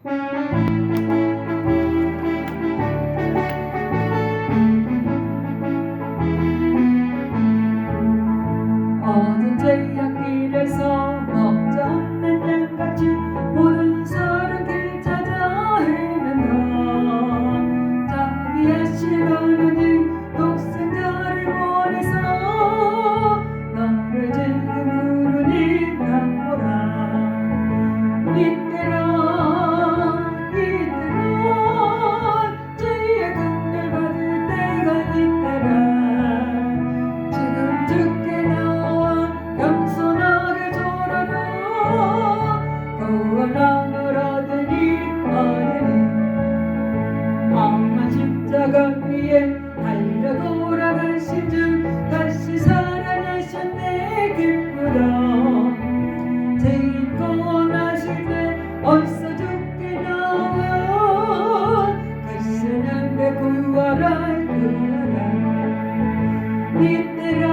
어두운 죄악길에서 먹자 없는 양같이 모든 사람 길 찾아 헤맨다. 자기의 시간이 독생자를 원해서 나를 지금 부르니 나오라. 이때라 주의 긍휼 받을 때가 이때라. 지금 주께 나와 겸손하게 절하라. 구원함을 얻으니 험한 십자가 위에 달려 돌아가신 주 다시 살아나셨네 기쁘다. 죄인 구원하실 때 어디서 주께 나와 다시는 내 구하라 구하라. 이때라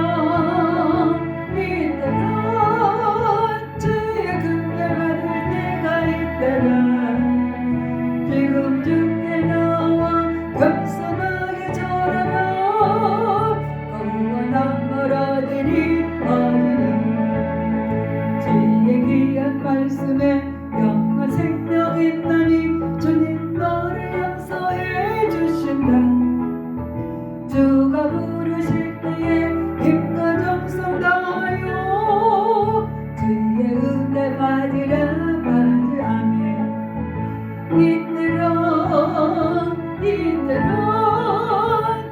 주의 긍휼 받을 때가 이때라. 지금 주께 나와 겸손하게 절하라. 구원함을 얻으니 주의 귀한 말씀에 영원 생명 있나니 주님 너를 용서해 주신다. 주가 부르실 때에 힘과 정성 다하여 주의 은혜 받으라 받으 아멘. 이때라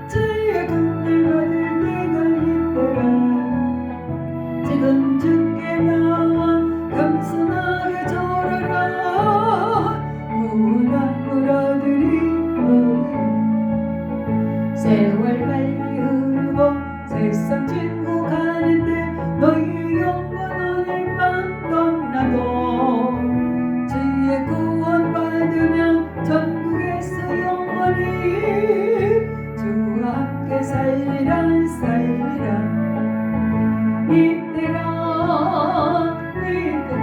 주의 긍휼 받을 때가 이때라. 지금 주께 나와 겸손하게 절하라. 구원함을 얻으리 세월 빨리 흐르고 세상 친구 가는데 너희 영혼은 일방 떠나도 주의 구원 받으면 천국에서 영원히 주와 함께 살리라 살리라. 이때라 주의 긍휼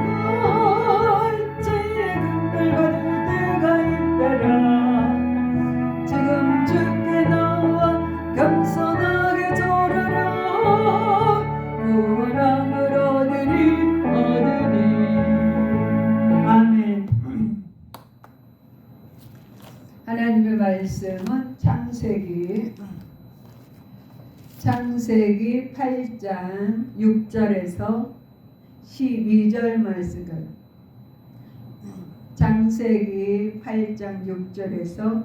받을 때가 이때라. 지금 주께 나와 겸손하게 절하라. 구원함을 얻으리 아멘. 하나님의 말씀은 창세기 8장 6절에서 12절 말씀입니다. 창세기 8장 6절에서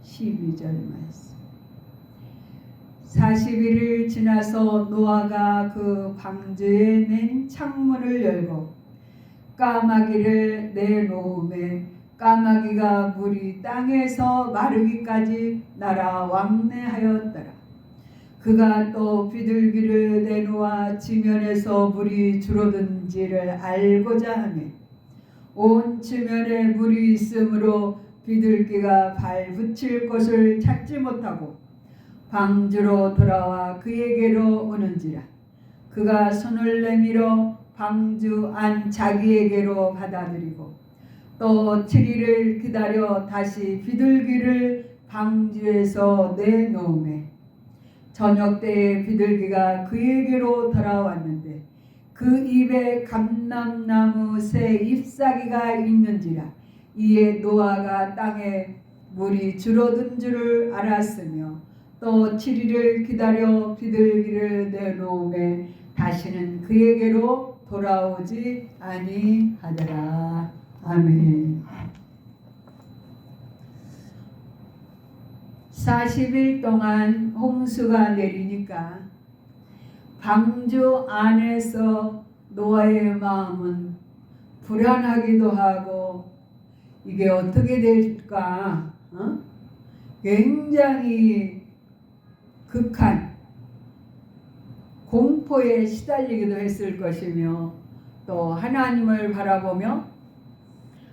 12절 말씀. 40일을 지나서 노아가 그 방주에 낸 창문을 열고 까마귀를 내놓음에 까마귀가 물이 땅에서 마르기까지 날아 왕래하였더라. 그가 또 비둘기를 내놓아 지면에서 물이 줄어든지를 알고자 하매 온 지면에 물이 있으므로 비둘기가 발 붙일 곳을 찾지 못하고 방주로 돌아와 그에게로 오는지라. 그가 손을 내밀어 방주 안 자기에게로 받아들이고 또 7일을 기다려 다시 비둘기를 방주에서 내놓으매 저녁 때에 비둘기가 그에게로 돌아왔는데 그 입에 감람나무 새 잎사귀가 있는지라. 이에 노아가 땅에 물이 줄어든 줄을 알았으며 또 7일을 기다려 비둘기를 내놓음에 다시는 그에게로 돌아오지 아니하더라. 아멘. 40일 동안 홍수가 내리니까 방주 안에서 노아의 마음은 불안하기도 하고 이게 어떻게 될까? 굉장히 극한 공포에 시달리기도 했을 것이며 또 하나님을 바라보며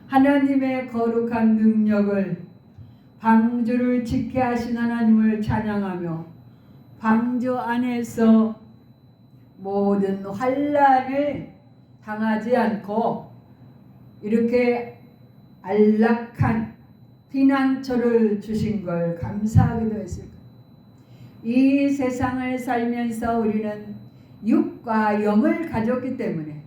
하나님의 거룩한 능력을 방주를 지켜 하신 하나님을 찬양하며 방주 안에서 모든 환난을 당하지 않고 이렇게 안락한 피난처를 주신 걸 감사하기도 했을까. 이 세상을 살면서 우리는 육과 영을 가졌기 때문에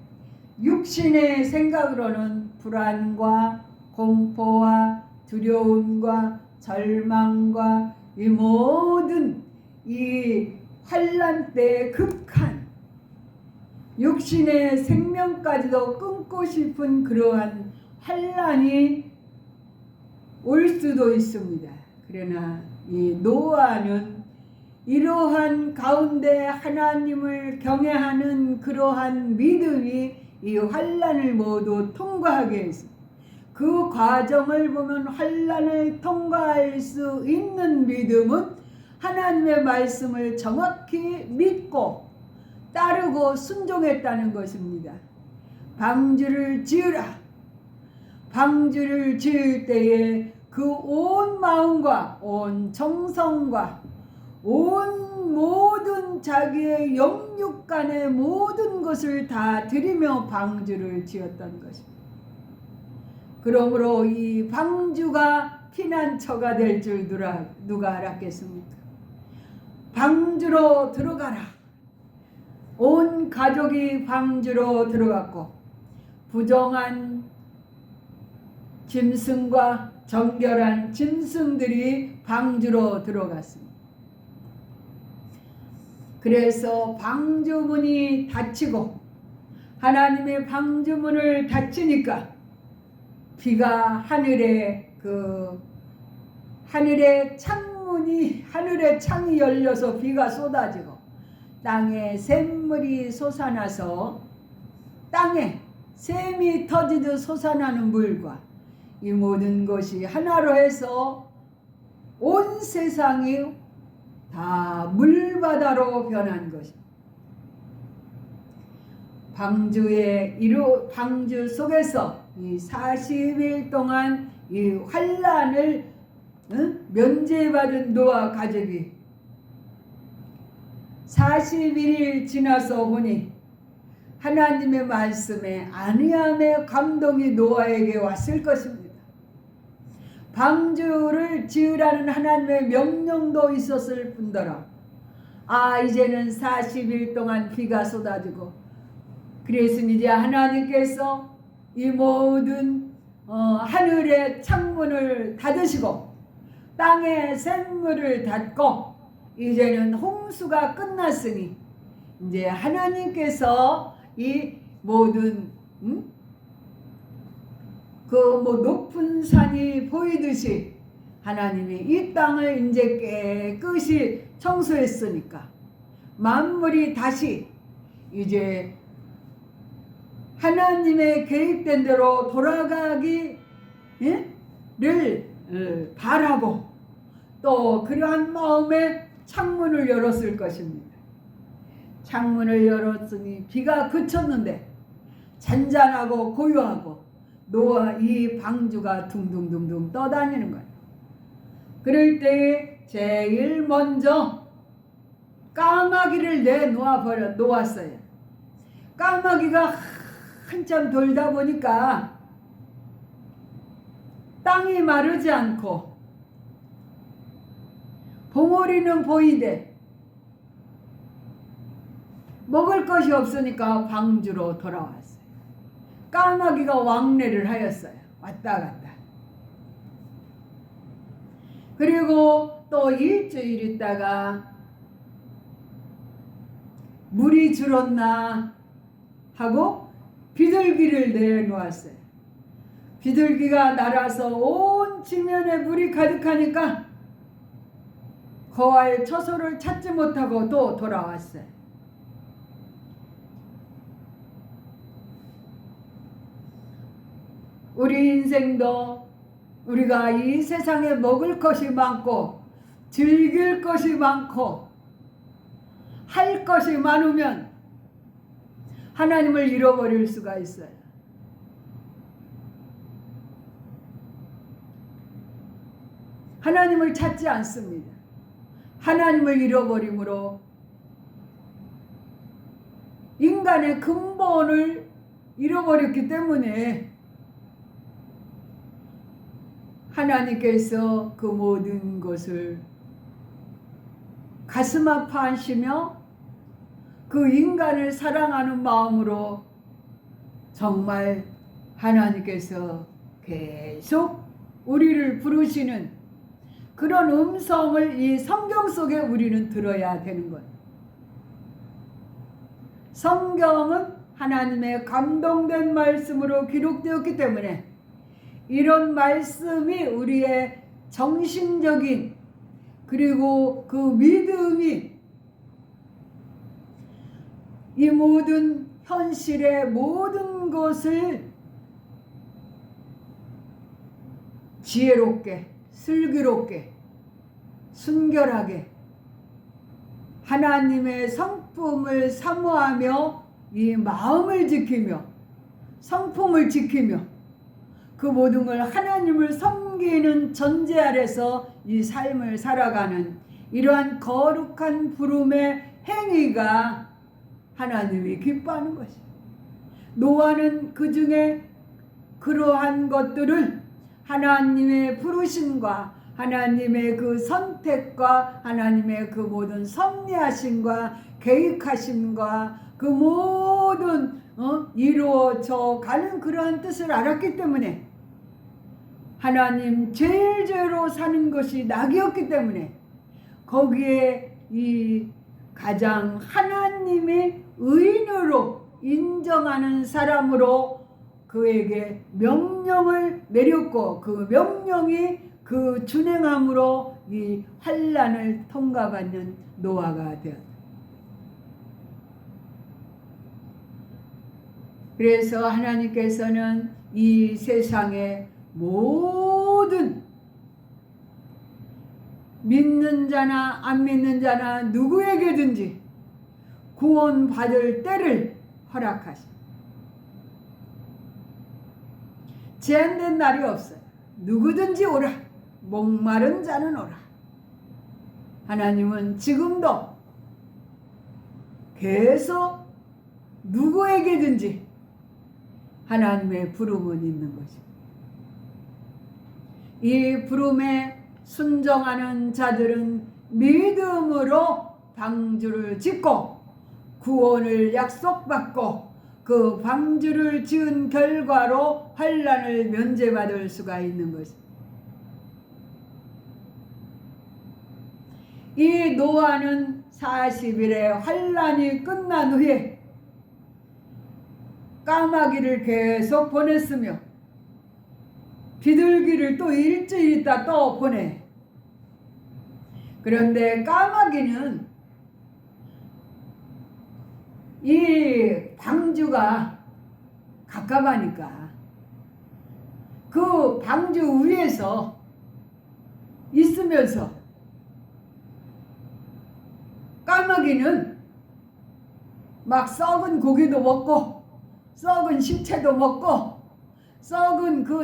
육신의 생각으로는 불안과 공포와 두려움과 절망과 이 모든 이 환난 때의 극한 육신의 생명까지도 끊고 싶은 그러한 환난이 올 수도 있습니다. 그러나 이 노아는 이러한 가운데 하나님을 경외하는 그러한 믿음이 이 환난을 모두 통과하게 했습니다. 그 과정을 보면 환난을 통과할 수 있는 믿음은 하나님의 말씀을 정확히 믿고 따르고 순종했다는 것입니다. 방주를 지으라. 방주를 지을 때에 그 온 마음과 온 정성과 온 모든 자기의 영육간의 모든 것을 다 들이며 방주를 지었던 것입니다. 그러므로 이 방주가 피난처가 될 줄 누가 알았겠습니까? 방주로 들어가라. 온 가족이 방주로 들어갔고 부정한 짐승과 정결한 짐승들이 방주로 들어갔습니다. 그래서 방주문이 닫히고 하나님의 방주문을 닫히니까 비가 하늘의 창이 열려서 비가 쏟아지고 땅에 샘물이 솟아나서 땅에 샘이 터지듯 솟아나는 물과 이 모든 것이 하나로 해서 온 세상이 다 물바다로 변한 것입니다. 방주 속에서 이 40일 동안 이 환난을 면제받은 노아 가족이 41일 지나서 보니 하나님의 말씀에 안위함의 감동이 노아에게 왔을 것입니다. 방주를 지으라는 하나님의 명령도 있었을 뿐더러 이제는 40일 동안 비가 쏟아지고 그랬으니 이제 하나님께서 이 모든 하늘의 창문을 닫으시고 땅의 샘물을 닫고 이제는 홍수가 끝났으니 이제 하나님께서 이 모든 높은 산이 보이듯이 하나님이 이 땅을 이제 깨끗이 청소했으니까 만물이 다시 이제 하나님의 계획된 대로 돌아가기를 바라고 또 그러한 마음에 창문을 열었을 것입니다. 창문을 열었으니 비가 그쳤는데 잔잔하고 고요하고 노아 이 방주가 둥둥둥둥 떠다니는 거예요. 그럴 때에 제일 먼저 까마귀를 놓았어요. 까마귀가 한참 돌다 보니까 땅이 마르지 않고 봉우리는 보이되 먹을 것이 없으니까 방주로 돌아왔어요. 까마귀가 왕래를 하였어요. 왔다 갔다. 그리고 또 일주일 있다가 물이 줄었나 하고 비둘기를 내놓았어요. 비둘기가 날아서 온 지면에 물이 가득하니까 거할 처소를 찾지 못하고 또 돌아왔어요. 우리 인생도 우리가 이 세상에 먹을 것이 많고 즐길 것이 많고 할 것이 많으면 하나님을 잃어버릴 수가 있어요. 하나님을 찾지 않습니다. 하나님을 잃어버림으로 인간의 근본을 잃어버렸기 때문에 하나님께서 그 모든 것을 가슴 아파하시며 그 인간을 사랑하는 마음으로 정말 하나님께서 계속 우리를 부르시는 그런 음성을 이 성경 속에 우리는 들어야 되는 것. 성경은 하나님의 감동된 말씀으로 기록되었기 때문에 이런 말씀이 우리의 정신적인 그리고 그 믿음이 이 모든 현실의 모든 것을 지혜롭게, 슬기롭게, 순결하게 하나님의 성품을 사모하며 이 마음을 지키며 성품을 지키며 그 모든 걸 하나님을 섬기는 전제 아래서 이 삶을 살아가는 이러한 거룩한 부름의 행위가 하나님이 기뻐하는 것이에요. 노아는 그 중에 그러한 것들을 하나님의 부르심과 하나님의 그 선택과 하나님의 그 모든 섭리하심과 계획하심과 그 모든 이루어져 가는 그러한 뜻을 알았기 때문에 하나님 제일제로 사는 것이 낙이었기 때문에 거기에 이 가장 하나님의 의인으로 인정하는 사람으로 그에게 명령을 내렸고 그 명령이 그 준행함으로 이 환난을 통과받는 노아가 되었다. 그래서 하나님께서는 이 세상의 모든 믿는 자나 안 믿는 자나 누구에게든지 구원받을 때를 허락하십니다. 제한된 날이 없어요. 누구든지 오라. 목마른 자는 오라. 하나님은 지금도 계속 누구에게든지 하나님의 부름은 있는 것입니다. 이 부름에 순종하는 자들은 믿음으로 방주를 짓고 구원을 약속받고 그 방주를 지은 결과로 환난을 면제받을 수가 있는 것입니다. 이 노아는 40일의 환난이 끝난 후에 까마귀를 계속 보냈으며 비둘기를 또 일주일 있다 또 보내. 그런데 까마귀는 이 방주가 갑갑하니까 그 방주 위에서 있으면서 까마귀는 막 썩은 고기도 먹고 썩은 식채도 먹고 썩은 그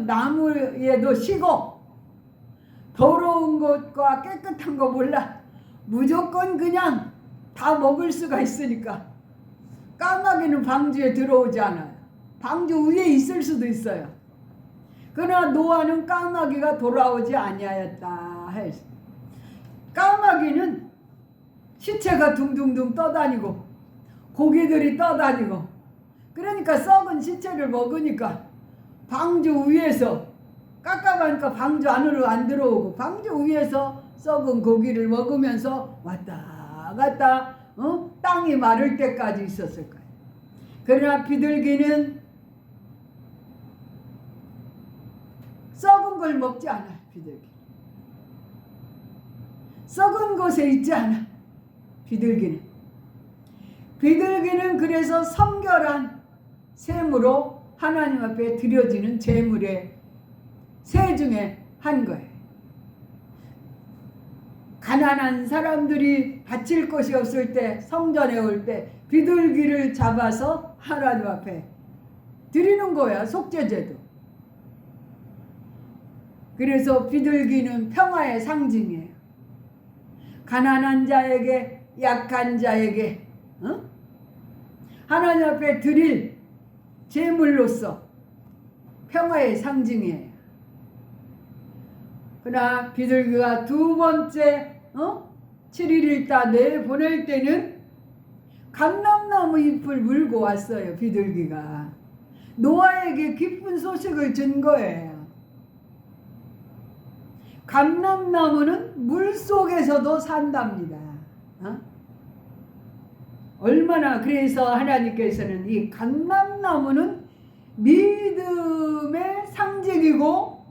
나무에도 쉬고 더러운 것과 깨끗한 거 몰라. 무조건 그냥 다 먹을 수가 있으니까 까마귀는 방주에 들어오지 않아요. 방주 위에 있을 수도 있어요. 그러나 노아는 까마귀가 돌아오지 아니하였다 했어. 까마귀는 시체가 둥둥둥 떠다니고 고기들이 떠다니고 그러니까 썩은 시체를 먹으니까 방주 위에서 깝깝하니까 방주 안으로 안 들어오고 방주 위에서 썩은 고기를 먹으면서 왔다 갔다 땅이 마를 때까지 있었을 거예요. 그러나 비둘기는 썩은 걸 먹지 않아요. 비둘기 썩은 곳에 있지 않아. 비둘기는 그래서 성결한 셈으로 하나님 앞에 드려지는 제물의 새 중에 한 거예요. 가난한 사람들이 바칠 것이 없을 때 성전에 올 때 비둘기를 잡아서 하나님 앞에 드리는 거야. 속죄제도. 그래서 비둘기는 평화의 상징이에요. 가난한 자에게 약한 자에게 하나님 앞에 드릴 제물로서 평화의 상징이에요. 그러나 비둘기가 두 번째 7일 있다 내보낼 때는 감람나무 잎을 물고 왔어요. 비둘기가 노아에게 기쁜 소식을 준 거예요. 감람나무는 물속에서도 산답니다. 얼마나 그래서 하나님께서는 이 감람나무는 믿음의 상징이고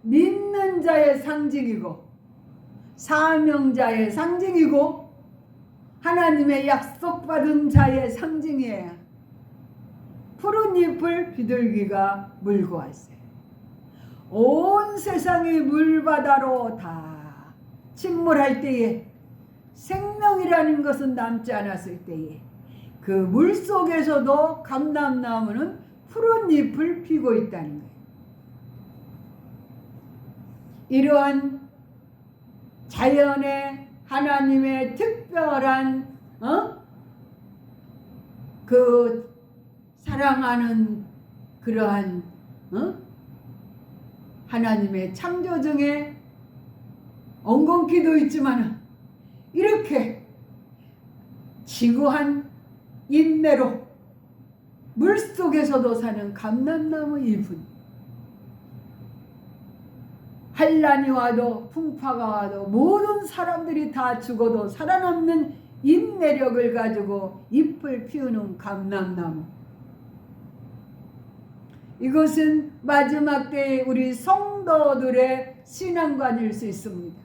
믿는 자의 상징이고 사명자의 상징이고 하나님의 약속받은 자의 상징이에요. 푸른 잎을 비둘기가 물고 왔어요. 온 세상이 물바다로 다 침몰할 때에 생명이라는 것은 남지 않았을 때에 그 물속에서도 감람나무는 푸른 잎을 피고 있다는 거예요. 이러한 자연의 하나님의 특별한 그 사랑하는 그러한 하나님의 창조 중에 엉겅퀴도 있지만 이렇게 지구한 인내로 물속에서도 사는 감람나무 잎은 한란이 와도 풍파가 와도 모든 사람들이 다 죽어도 살아남는 인내력을 가지고 잎을 피우는 감람나무. 이것은 마지막 때에 우리 성도들의 신앙관일 수 있습니다.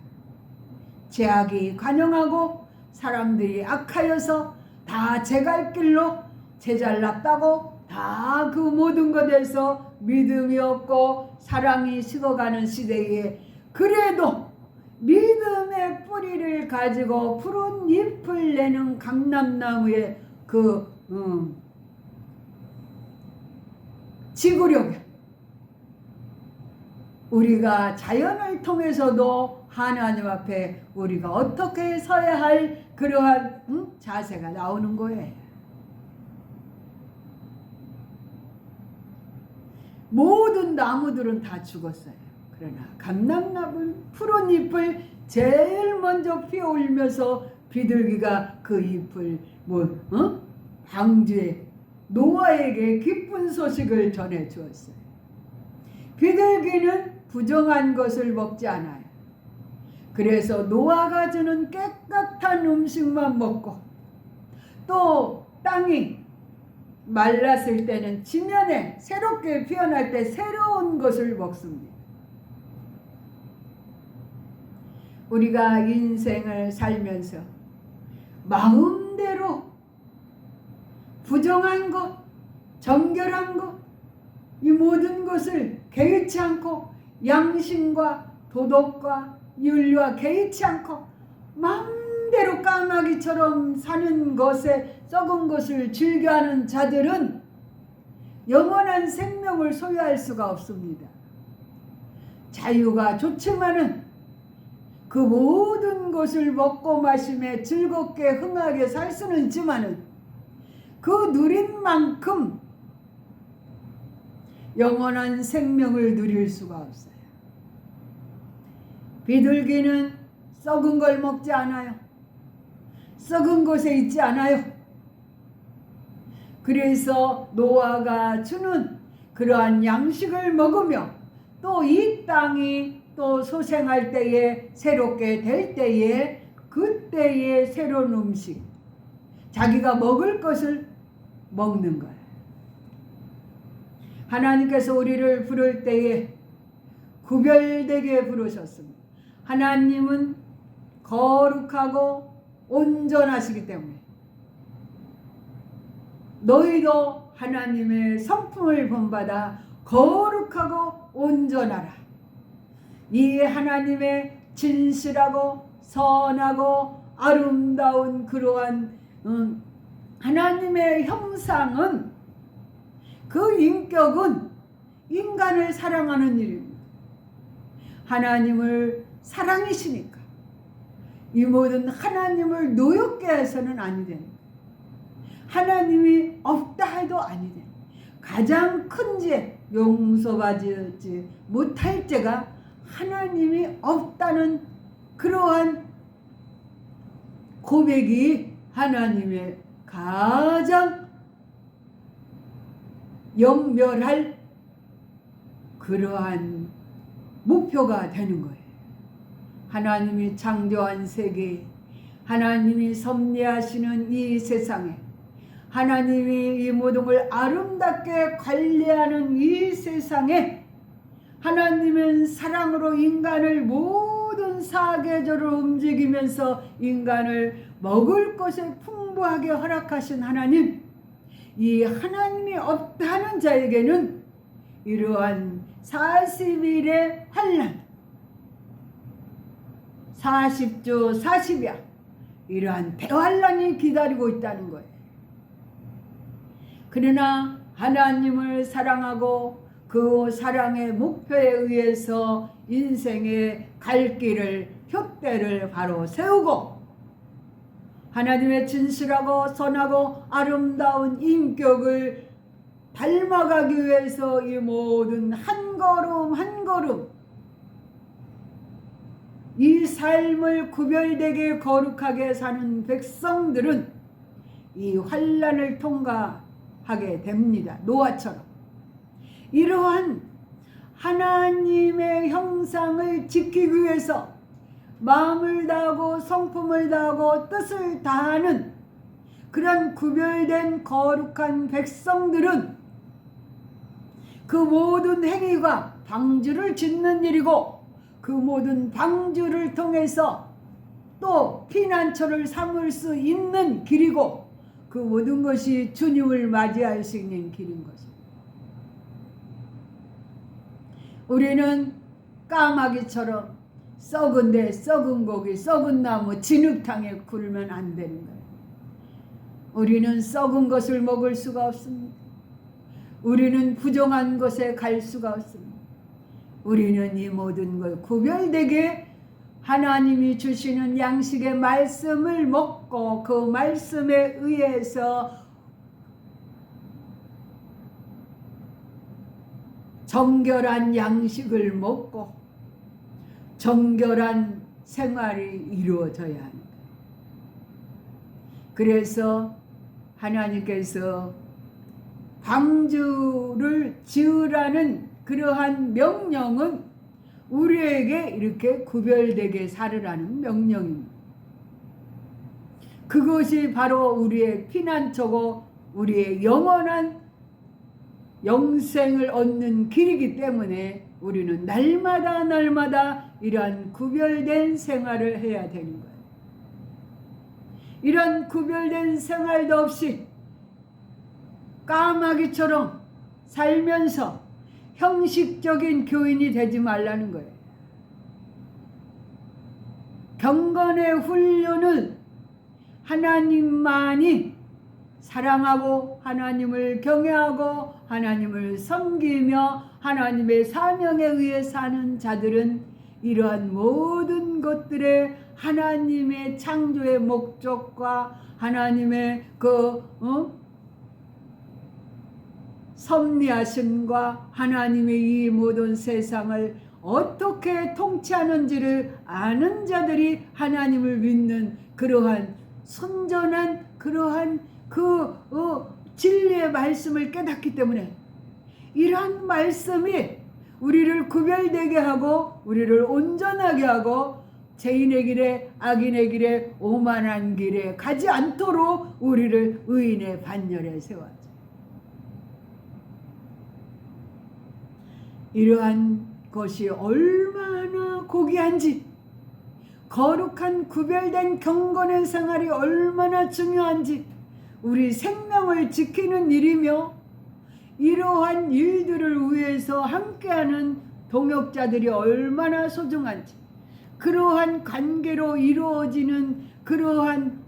죄악이 관영하고 사람들이 악하여서 다 제 갈 길로 제 잘났다고 다 그 모든 것에서 믿음이 없고 사랑이 식어가는 시대에 그래도 믿음의 뿌리를 가지고 푸른 잎을 내는 감람나무의 그 지구력, 우리가 자연을 통해서도 하나님 앞에 우리가 어떻게 서야 할 그러한 자세가 나오는 거예요. 모든 나무들은 다 죽었어요. 그러나 감람나무 푸른 잎을 제일 먼저 피어올면서 비둘기가 그 잎을 방주에 노아에게 기쁜 소식을 전해 주었어요. 비둘기는 부정한 것을 먹지 않아요. 그래서 노아가 주는 깨끗한 음식만 먹고 또 땅이 말랐을 때는 지면에 새롭게 피어날 때 새로운 것을 먹습니다. 우리가 인생을 살면서 마음대로 부정한 것, 정결한 것, 이 모든 것을 개의치 않고 양심과 도덕과 윤리와 개의치 않고 마음대로 까마귀처럼 사는 것에 썩은 것을 즐겨하는 자들은 영원한 생명을 소유할 수가 없습니다. 자유가 좋지만은 그 모든 것을 먹고 마시며 즐겁게 흥하게 살 수는 있지만은 그 누린 만큼 영원한 생명을 누릴 수가 없어요. 비둘기는 썩은 걸 먹지 않아요. 썩은 곳에 있지 않아요. 그래서 노아가 주는 그러한 양식을 먹으며 또 이 땅이 또 소생할 때에 새롭게 될 때에 그때의 새로운 음식, 자기가 먹을 것을 먹는 거예요. 하나님께서 우리를 부를 때에 구별되게 부르셨습니다. 하나님은 거룩하고 온전하시기 때문에 너희도 하나님의 성품을 본받아 거룩하고 온전하라. 이 하나님의 진실하고 선하고 아름다운 그러한 하나님의 형상은, 그 인격은 인간을 사랑하는 일입니다. 하나님을 사랑이시니까 이 모든 하나님을 노엽게 해서는 아니 됩니다. 하나님이 없다 해도 아니 됩니다. 가장 큰 죄, 용서받지 못할 죄가 하나님이 없다는 그러한 고백이 하나님의 가장 영멸할 그러한 목표가 되는 거예요. 하나님이 창조한 세계, 하나님이 섭리하시는 이 세상에, 하나님이 이 모든 걸 아름답게 관리하는 이 세상에, 하나님은 사랑으로 인간을 모든 사계절을 움직이면서 인간을 먹을 것을 풍부하게 허락하신 하나님, 이 하나님이 없다는 자에게는 이러한 40일의 환난, 40주 40야, 이러한 대환란이 기다리고 있다는 거예요. 그러나 하나님을 사랑하고 그 사랑의 목표에 의해서 인생의 갈 길을, 푯대를 바로 세우고 하나님의 진실하고 선하고 아름다운 인격을 닮아가기 위해서 이 모든 한 걸음 한 걸음 이 삶을 구별되게 거룩하게 사는 백성들은 이 환난을 통과하게 됩니다. 노아처럼. 이러한 하나님의 형상을 지키기 위해서 마음을 다하고 성품을 다하고 뜻을 다하는 그런 구별된 거룩한 백성들은 그 모든 행위가 방주를 짓는 일이고 그 모든 방주를 통해서 또 피난처를 삼을 수 있는 길이고 그 모든 것이 주님을 맞이할 수 있는 길인 것입니다. 우리는 까마귀처럼 썩은데 썩은 고기, 썩은 나무, 진흙탕에 굴면 안 되는 거예요. 우리는 썩은 것을 먹을 수가 없습니다. 우리는 부정한 것에 갈 수가 없습니다. 우리는 이 모든 걸 구별되게 하나님이 주시는 양식의 말씀을 먹고 그 말씀에 의해서 정결한 양식을 먹고 정결한 생활이 이루어져야 합니다. 그래서 하나님께서 방주를 지으라는 그러한 명령은 우리에게 이렇게 구별되게 살으라는 명령입니다. 그것이 바로 우리의 피난처고 우리의 영원한 영생을 얻는 길이기 때문에 우리는 날마다 날마다 이러한 구별된 생활을 해야 되는 거예요. 이런 구별된 생활도 없이 까마귀처럼 살면서 형식적인 교인이 되지 말라는 거예요. 경건의 훈련은 하나님만이 사랑하고 하나님을 경외하고 하나님을 섬기며 하나님의 사명에 의해 사는 자들은 이러한 모든 것들에 하나님의 창조의 목적과 하나님의 섭리하심과 하나님의 이 모든 세상을 어떻게 통치하는지를 아는 자들이 하나님을 믿는 그러한 순전한 그러한 진리의 말씀을 깨닫기 때문에 이러한 말씀이 우리를 구별되게 하고 우리를 온전하게 하고 죄인의 길에 악인의 길에 오만한 길에 가지 않도록 우리를 의인의 반열에 세워줘. 이러한 것이 얼마나 고귀한지, 거룩한 구별된 경건의 생활이 얼마나 중요한지, 우리 생명을 지키는 일이며 이러한 일들을 위해서 함께하는 동역자들이 얼마나 소중한지, 그러한 관계로 이루어지는 그러한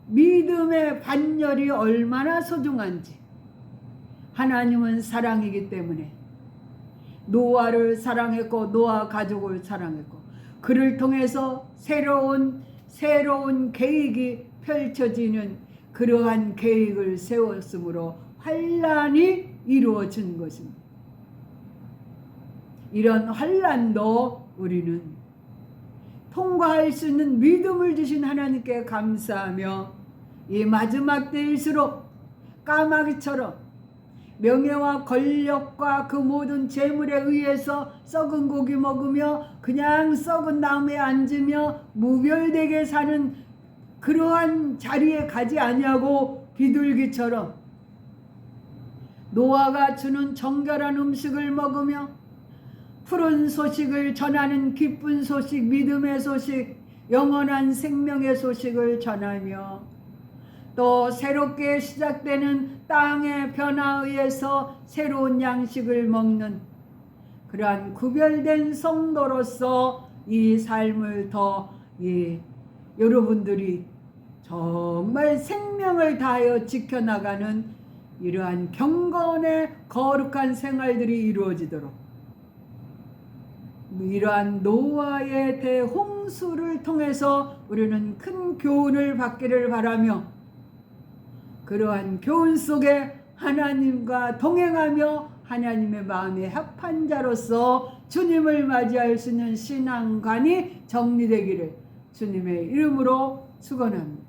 믿음의 반열이 얼마나 소중한지. 하나님은 사랑이기 때문에 노아를 사랑했고 노아 가족을 사랑했고 그를 통해서 새로운 계획이 펼쳐지는 그러한 계획을 세웠으므로 환란이 이루어진 것입니다. 이런 환난도 우리는 통과할 수 있는 믿음을 주신 하나님께 감사하며 이 마지막 때일수록 까마귀처럼 명예와 권력과 그 모든 재물에 의해서 썩은 고기 먹으며 그냥 썩은 나무에 앉으며 무별되게 사는 그러한 자리에 가지 아니하고 비둘기처럼 노아가 주는 정결한 음식을 먹으며 푸른 소식을 전하는 기쁜 소식, 믿음의 소식, 영원한 생명의 소식을 전하며 또 새롭게 시작되는 땅의 변화에 의해서 새로운 양식을 먹는 그러한 구별된 성도로서 이 삶을 더 여러분들이 정말 생명을 다하여 지켜나가는 이러한 경건의 거룩한 생활들이 이루어지도록 이러한 노아의 대홍수를 통해서 우리는 큰 교훈을 받기를 바라며 그러한 교훈 속에 하나님과 동행하며 하나님의 마음에 합한 자로서 주님을 맞이할 수 있는 신앙관이 정리되기를 주님의 이름으로 축원합니다.